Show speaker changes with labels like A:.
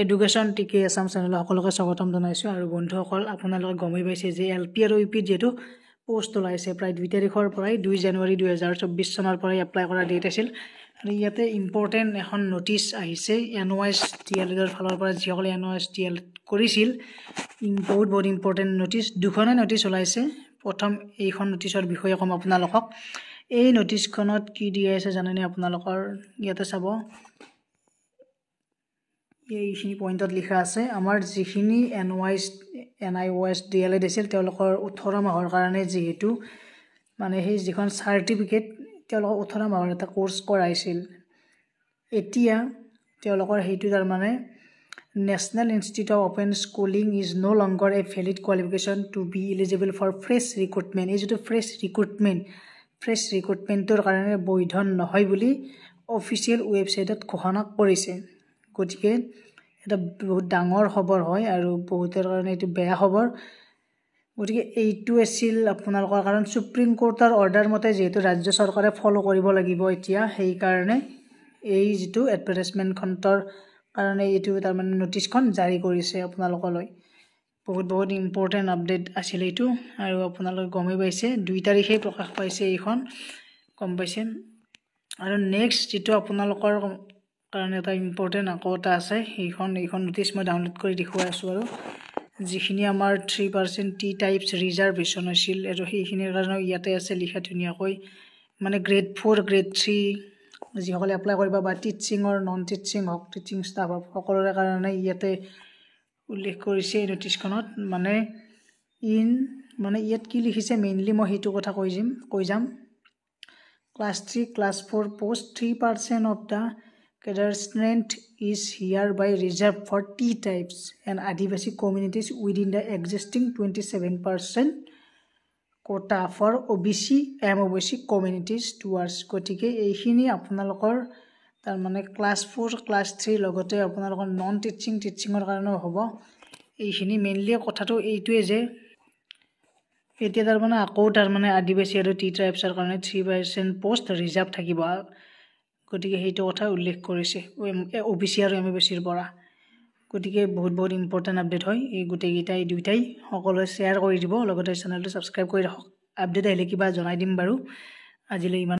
A: Education টিকে আছাম চেনেলৰ সকলোকে স্বাগতম জনাইছোঁ। আৰু বন্ধুসকল, আপোনালোকে গমেই পাইছে যে LP আৰু UP যিহেতু পোষ্ট ওলাইছে প্ৰায় 2 তাৰিখৰ পৰাই 2 জানুৱাৰী 2024 চনৰ পৰাই এপ্লাই কৰা ডেট আছিল। আৰু ইয়াতে ইম্পৰ্টেণ্ট এখন নটিচ আহিছে NOSDLৰ ফালৰ পৰা। যিসকলে NOSDL কৰিছিল, বহুত ইম্পৰ্টেণ্ট নটিচ, দুখনেই নটিচ ওলাইছে। প্ৰথম এইখন নটিচৰ বিষয়ে ক'ম আপোনালোকক। এই নটিচখনত কি দিয়া আছে জানেনে আপোনালোকৰ? ইয়াতে চাব, এইখিনি পইণ্টত লিখা আছে আমাৰ যিখিনি NIOSDL দিছিল তেওঁলোকৰ 18 মাহৰ কাৰণে, যিহেতু মানে সেই যিখন চাৰ্টিফিকেট তেওঁলোকৰ 18 মাহৰ এটা কোৰ্চ কৰাইছিল, এতিয়া তেওঁলোকৰ সেইটো তাৰমানে national institute of open schooling is no' longer a valid qualification to be eligible for fresh recruitment. এই যিটো ফ্ৰেছ ৰিক্ৰুটমেণ্টৰ কাৰণে বৈধ নহয় বুলি অফিচিয়েল ৱেবছাইটত ঘোষণা কৰিছে। গতিকে এটা বহুত ডাঙৰ খবৰ হয় আৰু বহুতৰ কাৰণে এইটো বেয়া খবৰ। গতিকে এইটো আছিল আপোনালোকৰ, কাৰণ সুপ্ৰিম কোৰ্টৰ অৰ্ডাৰ মতে যিহেতু ৰাজ্য চৰকাৰে ফ'ল' কৰিব লাগিব এতিয়া, সেইকাৰণে এই যিটো এডভাৰটাইজমেণ্টখনৰ কাৰণে এইটো তাৰমানে নটিচখন জাৰি কৰিছে আপোনালোকলৈ। বহুত ইম্পৰ্টেণ্ট আপডেট আছিল এইটো। আৰু আপোনালোকে গমেই পাইছে 2 তাৰিখে প্ৰকাশ পাইছে এইখন, গম পাইছে। আৰু নেক্সট যিটো আপোনালোকৰ কাৰণে এটা ইম্পৰ্টেণ্ট আকৌ এটা আছে, এইখন নটিচ মই ডাউনলোড কৰি দেখুৱাই আছোঁ। আৰু যিখিনি আমাৰ 3% T টাইপছ ৰিজাৰ্ভেশ্যন হৈছিল, আৰু সেইখিনিৰ কাৰণেও ইয়াতে আছে লিখা ধুনীয়াকৈ। মানে গ্ৰেড 4, গ্ৰেড 3 যিসকলে এপ্লাই কৰিব, বা টিচিঙৰ নন টিচিং হওক, টিচিং ষ্টাফ হওক, সকলোৰে কাৰণে ইয়াতে উল্লেখ কৰিছে এই নটিচখনত। মানে ইয়াত কি লিখিছে মেইনলি মই সেইটো কথা কৈ যাম। Class 3, class 4 post 3% of the cadre strength is hereby reserved for T types and Adivasi communities within the existing 27% quota for OBC and OBC communities towards। গতিকে এইখিনি আপোনালোকৰ তাৰমানে ক্লাছ 4, ক্লাছ 3 লগতে আপোনালোকৰ নন টিচিঙৰ কাৰণেও হ'ব। এইখিনি মেইনলি কথাটো এইটোৱে যে এতিয়া তাৰমানে আকৌ তাৰমানে আদিবাসী আৰু T ট্ৰাইবছৰ কাৰণে 3% পোষ্ট ৰিজাৰ্ভ থাকিব। গতিকে সেইটো কথা উল্লেখ কৰিছে OBC আৰু MOBCৰ পৰা। গতিকে বহুত ইম্পৰ্টেণ্ট আপডেট হয় এই গোটেইকেইটা, এই দুইটাই। সকলোৱে শ্বেয়াৰ কৰি দিব, লগতে চেনেলটো ছাবস্ক্ৰাইব কৰি ৰাখক। আপডেট আহিলে কিবা জনাই দিম বাৰু। আজিলৈ ইমান।